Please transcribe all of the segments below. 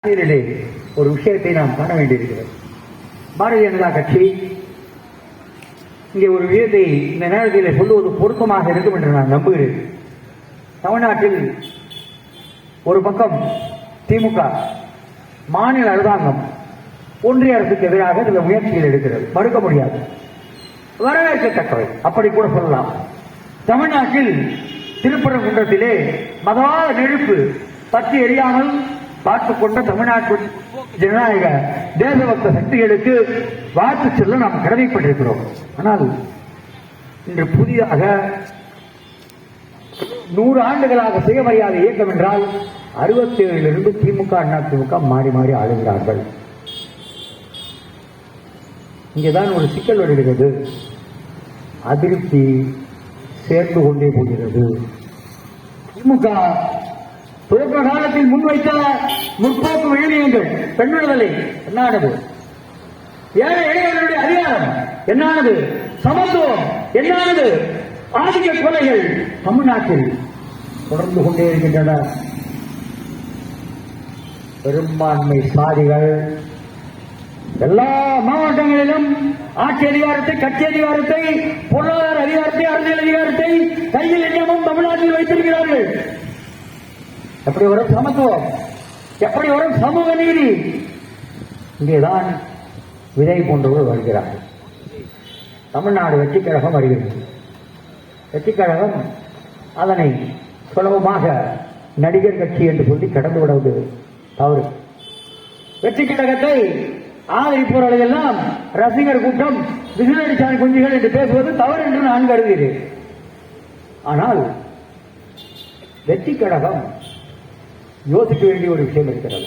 ஒரு விஷயத்தை நாம் காண வேண்டியிருக்கிறது. பாரதிய ஜனதா கட்சி இங்கே ஒரு விஷயத்தை இந்த நேரத்தில் சொல்லுவது பொருத்தமாக இருக்கும் என்று நான் நம்புகிறேன். தமிழ்நாட்டில் ஒரு பக்கம் திமுக மாநில அரசாங்கம் ஒன்றிய அரசுக்கு எதிராக சில முயற்சிகள் எடுக்கிறது, மறுக்க முடியாது, வரவேற்கத்தக்கவை, அப்படி கூட சொல்லலாம். தமிழ்நாட்டில் திருப்பரங்குன்றத்திலே மதவாத நெருப்பு பற்றி எரியாமல் பார்த்துக் கொண்ட தமிழ்நாட்டு ஜனநாயக தேசபக்த சக்திகளுக்கு வாழ்த்து செல்ல நாம் கடமைப்பட்டிருக்கிறோம். ஆனால் இன்று புதிதாக 100 ஆண்டுகளாக சுயமரியாதை இயக்கம் என்றால் 67 திமுக அதிமுக மாறி மாறி ஆளுகிறார்கள். இங்கேதான் ஒரு சிக்கல் வருகிறது. அதிருப்தி சேர்ந்து கொண்டே போகிறது. திமுக தொடக்க காலத்தில் முன்வைத்த முற்போக்கு விழுமியங்கள், பெண் விடுதலை என்னானது, ஏழை எளியவர்களுடைய அதிகாரம் என்னானது, சமத்துவம் என்னானது, ஆதிக்க கொலைகள் தமிழ்நாட்டில் தொடர்ந்து கொண்டே இருக்கின்றன. பெரும்பான்மை சாதிகள் எல்லா மாவட்டங்களிலும் ஆட்சி அதிகாரத்தை, கட்சி அதிகாரத்தை, பொருளாதார அதிகாரத்தை, அரசியல் அதிகாரத்தை கையில் எண்ணமும் தமிழ்நாட்டில் வைத்திருக்கிறார்கள். எப்படி வரும் சமத்துவம், எப்படி வரும் சமூக நீதி? இங்கேதான் விதை போன்றவர்கள் வருகிறார்கள். தமிழ்நாடு வெற்றிக் கழகம் வருகிறது. வெற்றிக் கழகம் அதனை சுலபமாக நடிகர் கட்சி என்று சொல்லி கடந்து விடுவது தவறு. வெற்றிக் கழகத்தை ஆதரிப்பவர்கள் எல்லாம் ரசிகர் கூட்டம், விசிலடிச்சான் குஞ்சுகள் என்று பேசுவது தவறு என்று நான் கருதுகிறேன். ஆனால் வெற்றிக் கழகம் யோசிக்க வேண்டிய ஒரு விஷயம் இருக்கிறது.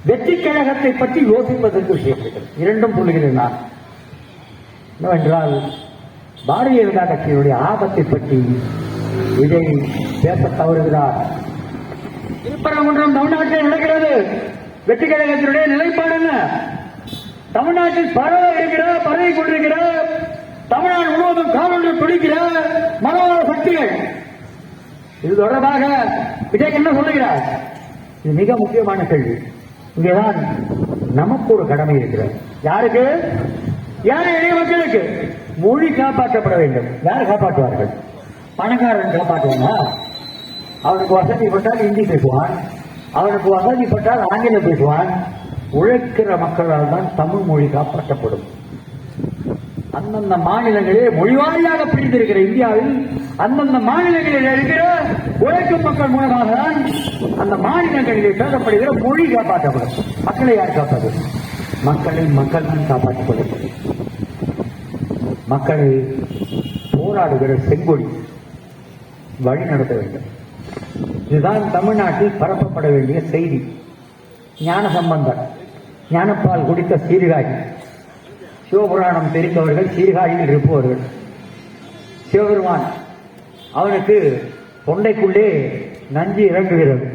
வெற்றிக் கழகத்தை பற்றி யோசிப்பதற்கு விஷயம் இருக்கிறது. இரண்டும் சொல்லுகிறேன் நான். என்னவென்றால், பாரதிய ஜனதா கட்சியினுடைய ஆபத்தை பற்றி விஜய் பேச தவறுகிறார். திருப்பரங்குன்றம் தமிழ்நாட்டில் நடக்கிறது. வெற்றிக் கழகத்தினுடைய நிலைப்பாடு என்ன? தமிழ்நாட்டில் பரவி கொண்டிருக்கிற, தமிழ்நாடு முழுவதும் காவல்கள் துடிக்கிற மனோதர சக்திகள், இது தொடர்பாக விஜய் என்ன சொல்லுகிறார்? இது மிக முக்கியமான கேள்வி. இங்கேதான் நமக்கு ஒரு கடமை இருக்கிறது. யாருக்கு? யார்? எளிய மக்களுக்கு. மொழி காப்பாற்றப்பட வேண்டும். யார் காப்பாற்றுவார்கள்? பணக்காரன் காப்பாற்றுவானா? அவனுக்கு வசதிப்பட்டால் ஹிந்தி பேசுவான், அவனுக்கு வசதிப்பட்டால் ஆங்கிலம் பேசுவான். உழைக்கிற மக்களால் தான் தமிழ் மொழி காப்பாற்றப்படும். அந்தந்த மாநிலங்களே மொழிவாரியாக பிரிந்திருக்கிற இந்தியாவில் அந்தந்த மாநிலங்களில் இருக்கிற உழைக்கும் மக்கள் மூலமாக தான் அந்த மாநிலங்களில் பேசப்படுகிற மொழி காப்பாற்றப்படும். மக்களை யார் காப்பாது? மக்களை மக்கள் தான் காப்பாற்றப்படும். மக்களை போராடுகிற செங்கொடி வழி நடத்த வேண்டும். இதுதான் தமிழ்நாட்டில் பரப்பப்பட வேண்டிய செய்தி. ஞான சம்பந்தர் ஞானப்பால் குடித்த சீர்காழி, சிவபுராணம் தெரிந்தவர்கள் சீர்காழியில் இருப்பவர்கள். சிவபெருமான் அவனுக்கு தொண்டைக்குள்ளே நஞ்சு இறங்குகிறது.